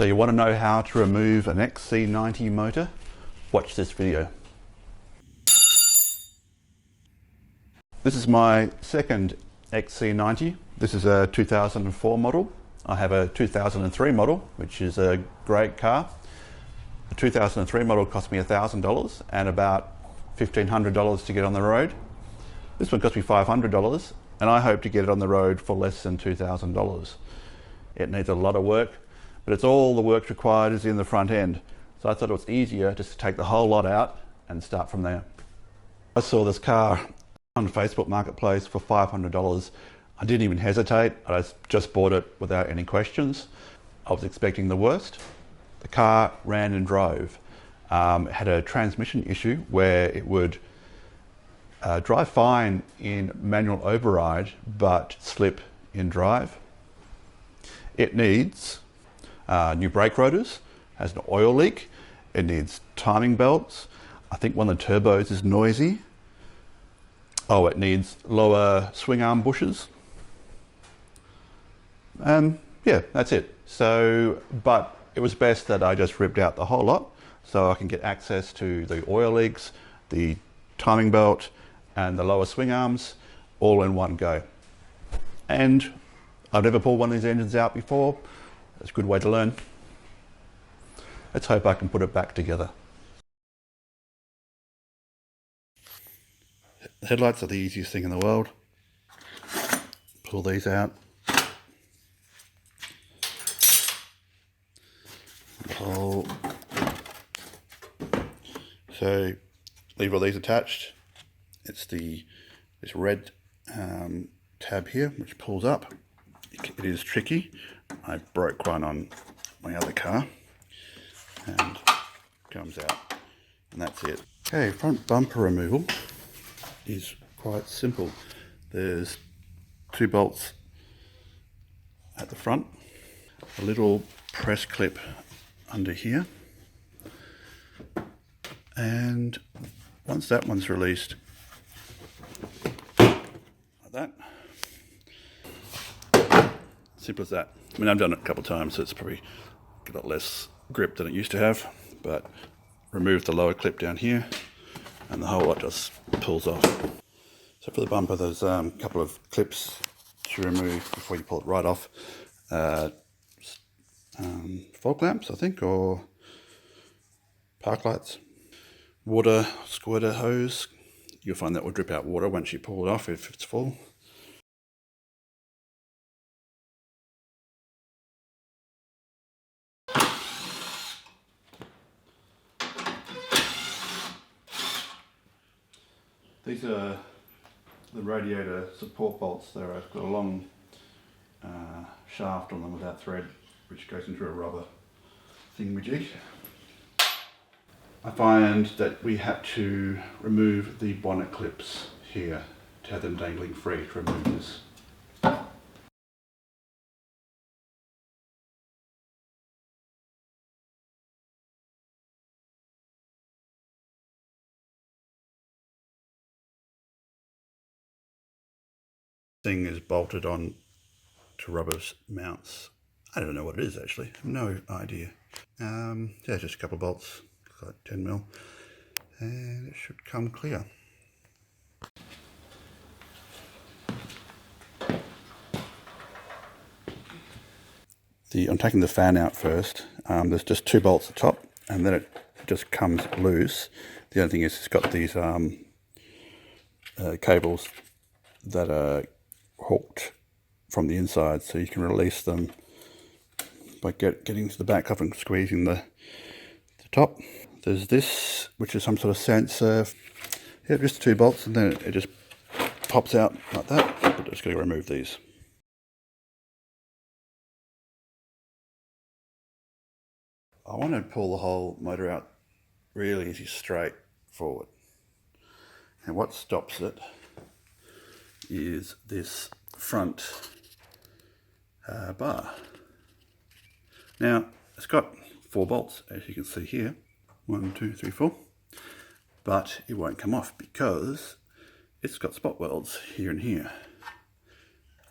So you want to know how to remove an XC90 motor? Watch this video. This is my second XC90. This is a 2004 model. I have a 2003 model, which is a great car. The 2003 model cost me $1,000 and about $1,500 to get on the road. This one cost me $500 and I hope to get it on the road for less than $2,000. It needs a lot of work, but it's all the work required is in the front end. So I thought it was easier just to take the whole lot out and start from there. I saw this car on Facebook Marketplace for $500. I didn't even hesitate. I just bought it without any questions. I was expecting the worst. The car ran and drove. It had a transmission issue where it would drive fine in manual override, but slip in drive. It needs new brake rotors, has an oil leak, it needs timing belts. I think one of the turbos is noisy. Oh, it needs lower swing arm bushes. And yeah, that's it. So, but it was best that I just ripped out the whole lot so I can get access to the oil leaks, the timing belt, and the lower swing arms all in one go. And I've never pulled one of these engines out before. It's a good way to learn. Let's hope I can put it back together. Headlights are the easiest thing in the world. Pull these out. Oh. So leave all these attached. It's this red tab here which pulls up. It is tricky. I broke one on my other car and comes out, and that's it. Okay, front bumper removal is quite simple. There's 2 bolts at the front, a little press clip under here, and once that one's released, like that, simple as that. I mean, I've done it a couple of times, so it's probably got a lot less grip than it used to have, but remove the lower clip down here and the whole lot just pulls off. So for the bumper, there's a couple of clips to remove before you pull it right off. Fog lamps, I think, or park lights. Water squirter hose. You'll find that will drip out water once you pull it off if it's full. These are the radiator support bolts. They've got a long shaft on them without thread, which goes into a rubber thingamajig. I find that we have to remove the bonnet clips here to have them dangling free to remove this. Thing is bolted on to rubber mounts. I don't know what it is actually, no idea. Yeah, just a couple of bolts, like 10mm, and it should come clear. I'm taking the fan out first. There's just 2 bolts at the top, and then it just comes loose. The other thing is it's got these cables that are hooked from the inside, so you can release them by getting to the back of and squeezing the top. There's this, which is some sort of sensor. Yeah, just 2 bolts, and then it just pops out like that. But just going to remove these. I want to pull the whole motor out really easy, straight forward. And what stops it is this front bar. Now, it's got 4 bolts, as you can see here. 1, 2, 3, 4. But it won't come off because it's got spot welds here and here.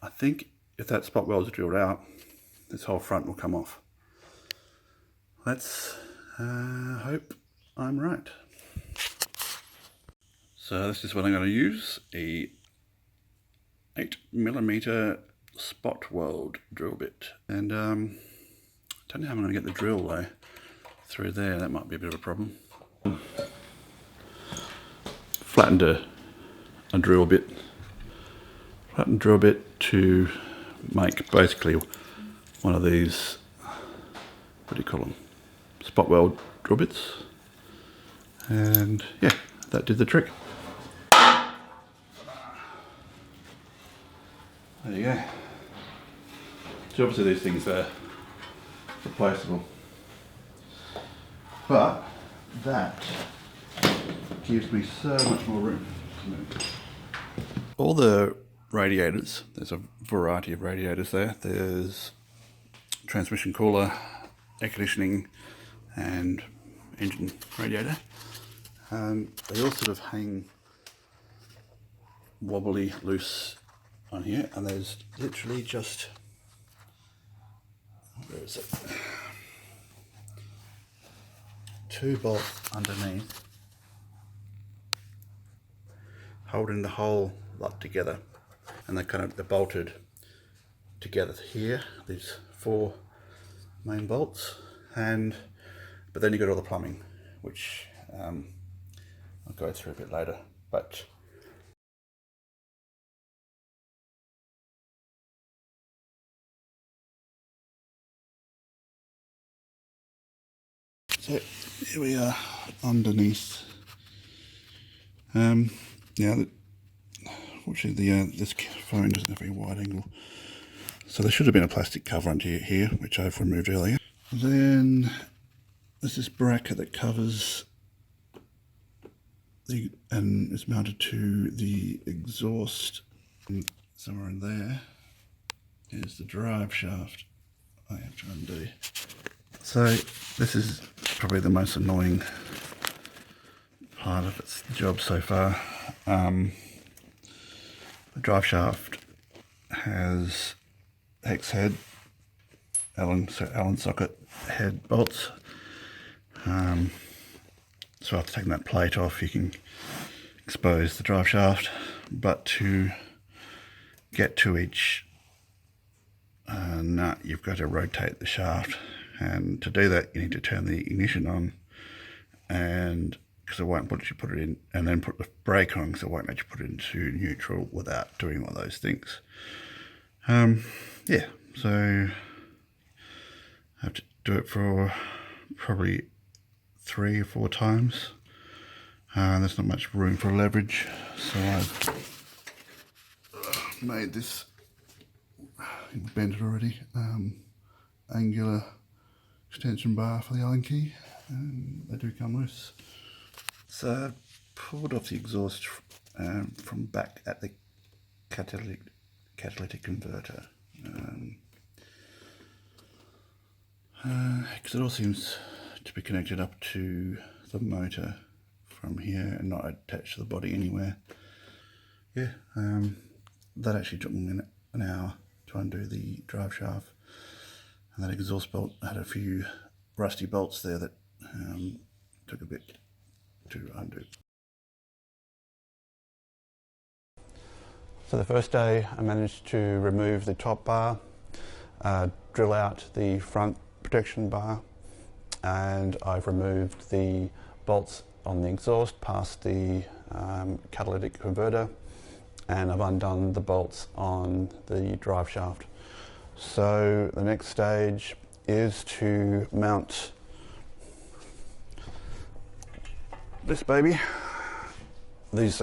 I think if that spot weld is drilled out, this whole front will come off. Let's hope I'm right. So this is what I'm going to use, a 8mm spot weld drill bit. And don't know how I'm going to get the drill though through there. That might be a bit of a problem. Flattened a drill bit. Flattened drill bit to make basically one of these, what do you call them, spot weld drill bits. And yeah, that did the trick. There you go. So obviously these things are replaceable, but that gives me so much more room to move. All the radiators, there's a variety of radiators there. There's transmission cooler, air conditioning and engine radiator. They all sort of hang wobbly loose on here, and there's literally just, where is it, 2 bolts underneath holding the whole lot together, and they're bolted together here, these 4 main bolts, but then you got all the plumbing, which I'll go through a bit later. But so here we are underneath. Now, unfortunately, this phone doesn't have a very wide angle, so there should have been a plastic cover under here, which I've removed earlier. Then there's this bracket that covers and it's mounted to the exhaust. And somewhere in there is the drive shaft I have to undo. So this is probably the most annoying part of its job so far. The drive shaft has hex head, Allen socket head bolts. So after taking that plate off, you can expose the drive shaft, but to get to each nut, you've got to rotate the shaft, and to do that you need to turn the ignition on, and because it won't let you put it in, and then put the brake on because it won't let you put it into neutral without doing all those things. Yeah, so I have to do it for probably 3 or 4 times. There's not much room for leverage, so I've made this, bent it already, angular extension bar for the Allen key, and they do come loose. So I've pulled off the exhaust from back at the catalytic converter, because it all seems to be connected up to the motor from here and not attached to the body anywhere. Yeah, that actually took me an hour to undo the drive shaft, and that exhaust bolt had a few rusty bolts there that took a bit to undo. So the first day I managed to remove the top bar, drill out the front protection bar, and I've removed the bolts on the exhaust past the catalytic converter, and I've undone the bolts on the drive shaft. So the next stage is to mount this baby. These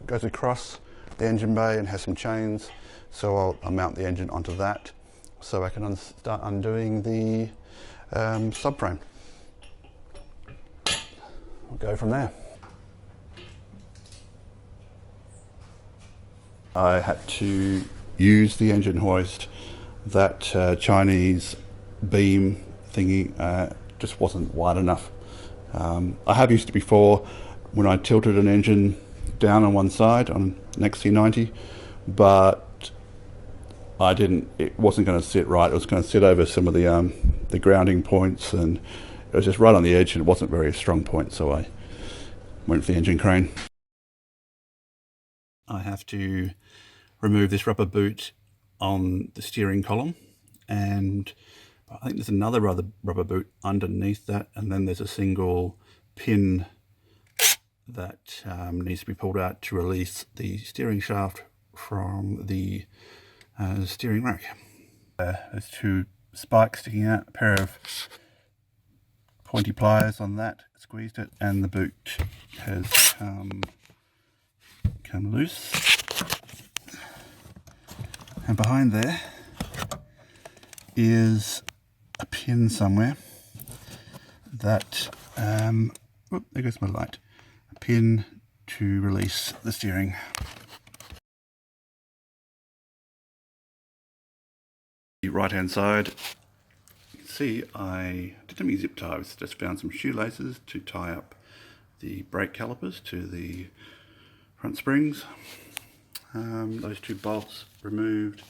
goes across the engine bay and has some chains, so I'll mount the engine onto that so I can start undoing the subframe. We'll go from there. I had to use the engine hoist. That Chinese beam thingy just wasn't wide enough. I have used it before when I tilted an engine down on one side on an XC90, but it wasn't going to sit right. It was going to sit over some of the grounding points, and it was just right on the edge and it wasn't very strong point, so I went for the engine crane. I have to remove this rubber boot on the steering column, and I think there's another rubber boot underneath that, and then there's a single pin that needs to be pulled out to release the steering shaft from the steering rack. There's two spikes sticking out, a pair of pointy pliers on that, squeezed it, and the boot has come loose. And behind there is a pin somewhere that, whoop, there goes my light, a pin to release the steering. The right hand side, you can see I didn't have any zip ties, just found some shoelaces to tie up the brake calipers to the front springs. Those two bolts removed,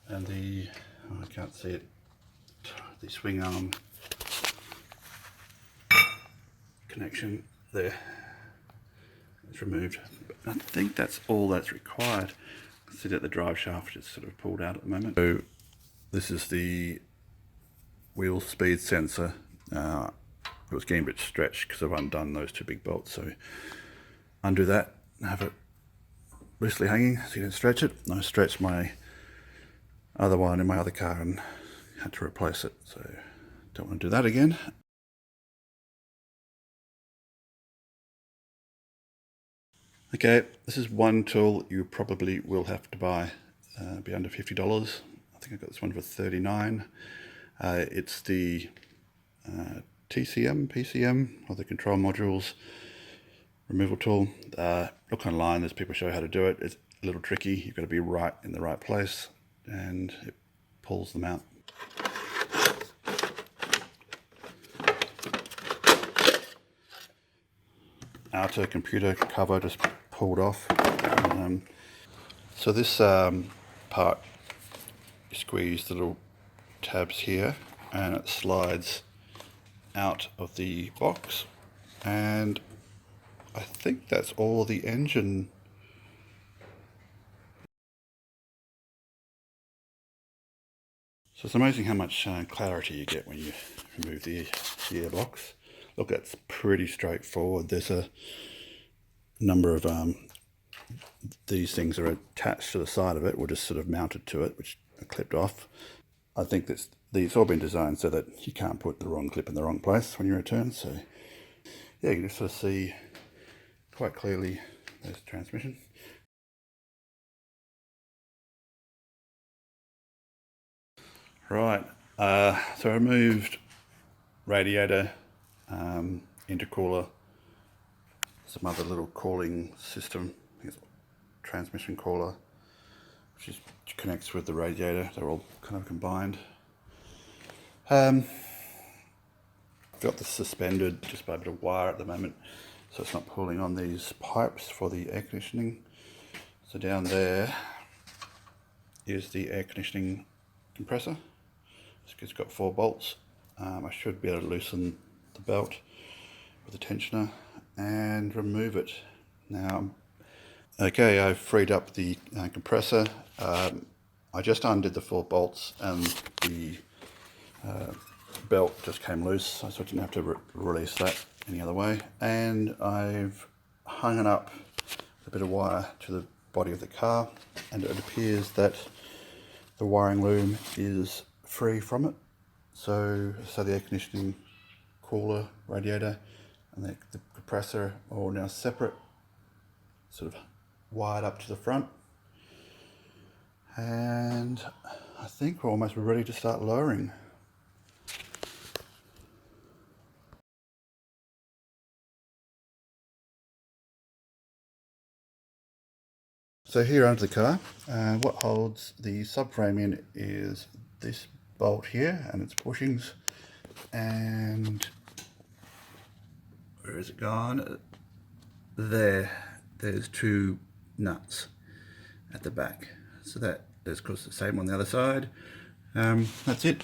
and the, oh, I can't see it, the swing arm connection there is removed. I think that's all that's required. See that the drive shaft is sort of pulled out at the moment. So this is the wheel speed sensor. It was getting a bit stretched because I've undone those two big bolts, so undo that and have it loosely hanging so you don't stretch it. I stretched my other one in my other car and had to replace it, so don't want to do that again. Okay, this is one tool you probably will have to buy, be under $50. I think I got this one for $39. It's the PCM, or the control modules removal tool. Look online, there's people show how to do it. It's a little tricky, you've got to be right in the right place, and it pulls them out. Outer computer cover just pulled off. So this part, you squeeze the little tabs here and it slides out of the box, and I think that's all the engine. So it's amazing how much clarity you get when you remove the airbox. Look, it's pretty straightforward. There's a number of these things are attached to the side of it, or just sort of mounted to it, which are clipped off. I think that these all been designed so that you can't put the wrong clip in the wrong place when you return. So yeah, you can just sort of see quite clearly there's the transmission. Right, so I removed radiator, intercooler, some other little cooling system, I think it's transmission cooler, which connects with the radiator. They're all kind of combined. I've got this suspended just by a bit of wire at the moment, so it's not pulling on these pipes for the air conditioning. So down there is the air conditioning compressor. It's got 4 bolts. I should be able to loosen the belt with a tensioner and remove it. Now, okay, I've freed up the compressor. I just undid the 4 bolts and the belt just came loose, so I didn't have to release that any other way. And I've hung it up with a bit of wire to the body of the car, and it appears that the wiring loom is free from it. So the air conditioning, cooler, radiator, and the compressor are all now separate, sort of wired up to the front. And I think we're almost ready to start lowering. So here under the car, what holds the subframe in is this bolt here and its bushings, and where is it gone? There's 2 nuts at the back. So that is of course the same on the other side. That's it.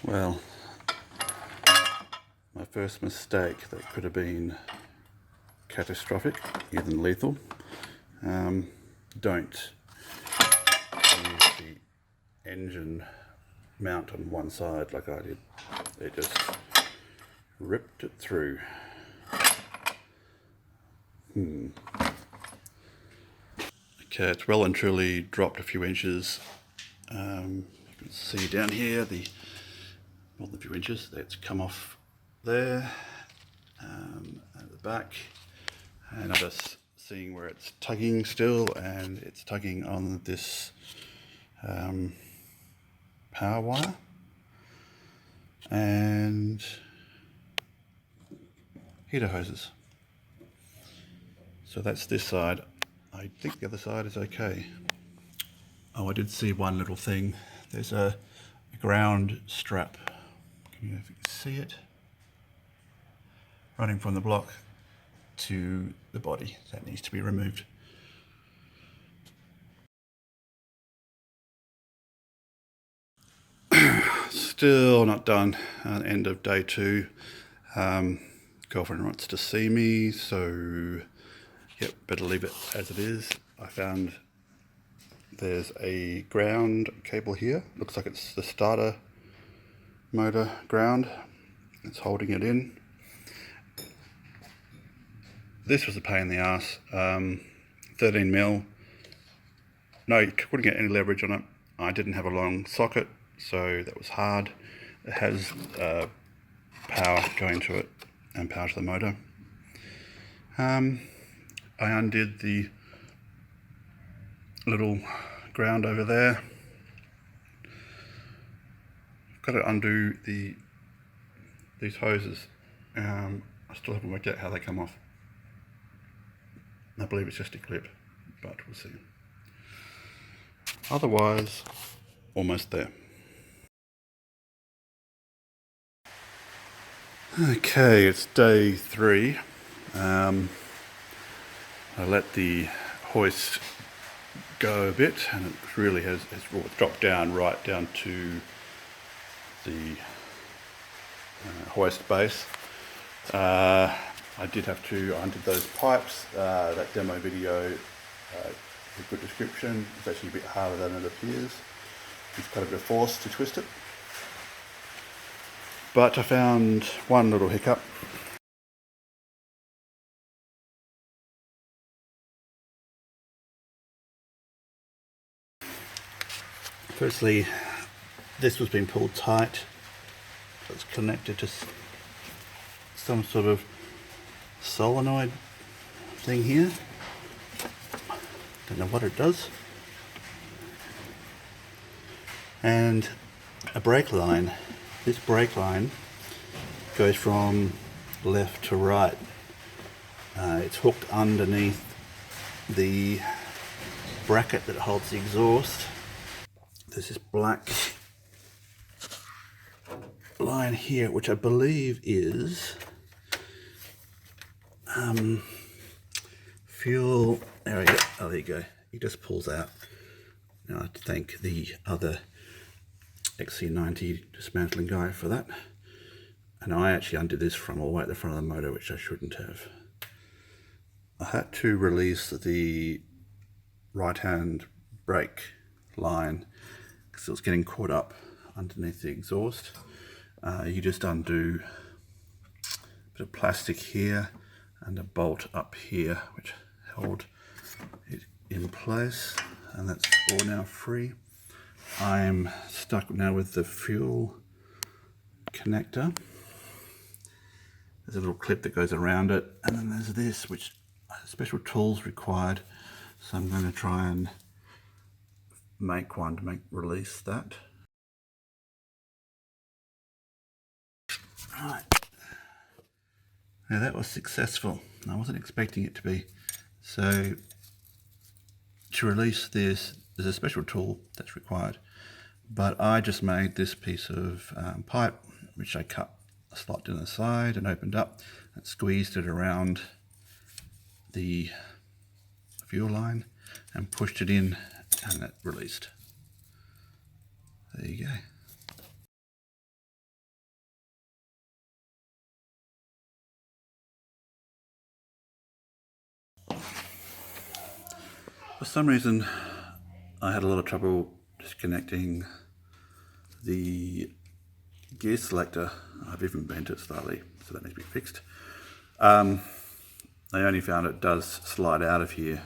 Well, my first mistake that could have been catastrophic, even lethal. Don't use the engine mount on one side like I did. It just ripped it through. Okay, it's well and truly dropped a few inches. You can see down here more than a few inches. That's come off there, at the back, and I'm just seeing where it's tugging still, and it's tugging on this power wire and heater hoses. So that's this side. I think the other side is okay. Oh, I did see one little thing. There's a ground strap. Can you see it? Running from the block to the body. That needs to be removed. Still not done. End of day 2. Girlfriend wants to see me, so yep, better leave it as it is. I found there's a ground cable here. Looks like it's the starter motor ground. It's holding it in. This was a pain in the ass. 13mm. No, you couldn't get any leverage on it. I didn't have a long socket, so that was hard. It has power going to it and power to the motor. I undid the little ground over there. Got to undo these hoses. I still haven't worked out how they come off. I believe it's just a clip, but we'll see. Otherwise, almost there. Okay, it's day 3. I let the hoist go a bit, and it really has dropped down right down to the hoist base. I did have to undo those pipes. That demo video is a good description. It's actually a bit harder than it appears. It's quite a bit of force to twist it. But I found one little hiccup. Firstly, this was being pulled tight. It's connected to some sort of solenoid thing here. Don't know what it does. And a brake line. This brake line goes from left to right. It's hooked underneath the bracket that holds the exhaust. There's this black line here, which I believe is fuel. There we go. Oh, there you go. It just pulls out. Now I have to thank the other XC90 dismantling guy for that. And I actually undid this from all the way at the front of the motor, which I shouldn't have. I had to release the right-hand brake line because it was getting caught up underneath the exhaust. You just undo a bit of plastic here and a bolt up here which held it in place, and that's all now free. I'm stuck now with the fuel connector. There's a little clip that goes around it, and then there's this, which special tools required, so I'm going to try and make one to release that. Right, now that was successful. I wasn't expecting it to be. So to release this, there's a special tool that's required, but I just made this piece of pipe, which I cut a slot in the side and opened up and squeezed it around the fuel line and pushed it in, and it released. There you go. For some reason I had a lot of trouble disconnecting the gear selector. I've even bent it slightly, so that needs to be fixed. I only found it does slide out of here.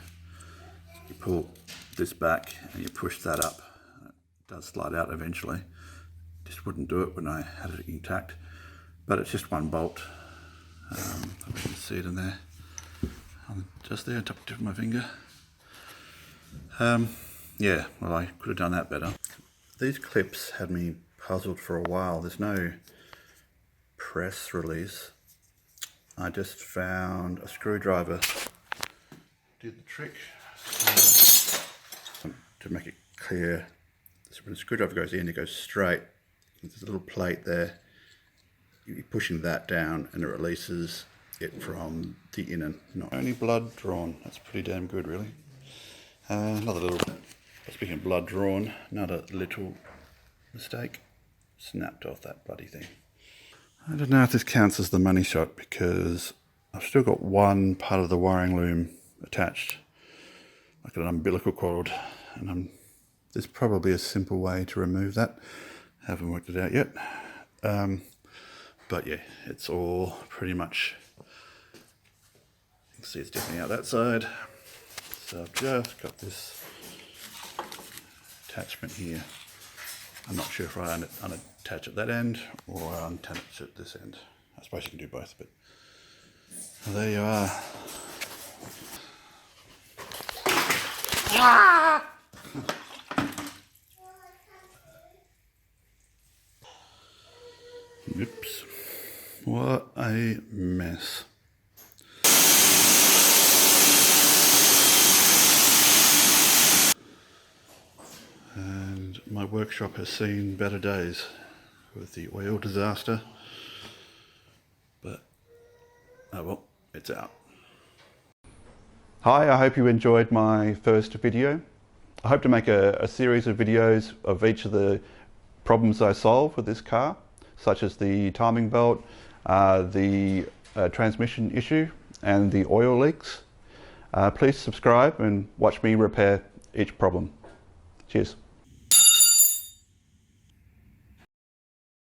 You pull this back and you push that up. It does slide out eventually. Just wouldn't do it when I had it intact. But it's just one bolt. I can see it in there. Just there, on top of my finger. Yeah, well, I could have done that better. These clips had me puzzled for a while. There's no press release. I just found a screwdriver. Did the trick. To make it clear, so when the screwdriver goes in, it goes straight. There's a little plate there. You're pushing that down and it releases it from the inner. Not only blood drawn. That's pretty damn good, really. Another little, speaking of blood drawn, another little mistake. Snapped off that bloody thing. I don't know if this counts as the money shot because I've still got one part of the wiring loom attached, like an umbilical cord, and there's probably a simple way to remove that. Haven't worked it out yet. But yeah, it's all pretty much, you can see it's definitely out that side. So I've just got this attachment here. I'm not sure if I unattach at that end or unattach at this end. I suppose you can do both, but there you are. Oops. What a mess. And my workshop has seen better days with the oil disaster. But, oh well, it's out. Hi, I hope you enjoyed my first video. I hope to make a series of videos of each of the problems I solve with this car, such as the timing belt, the transmission issue and the oil leaks. Please subscribe and watch me repair each problem. Cheers.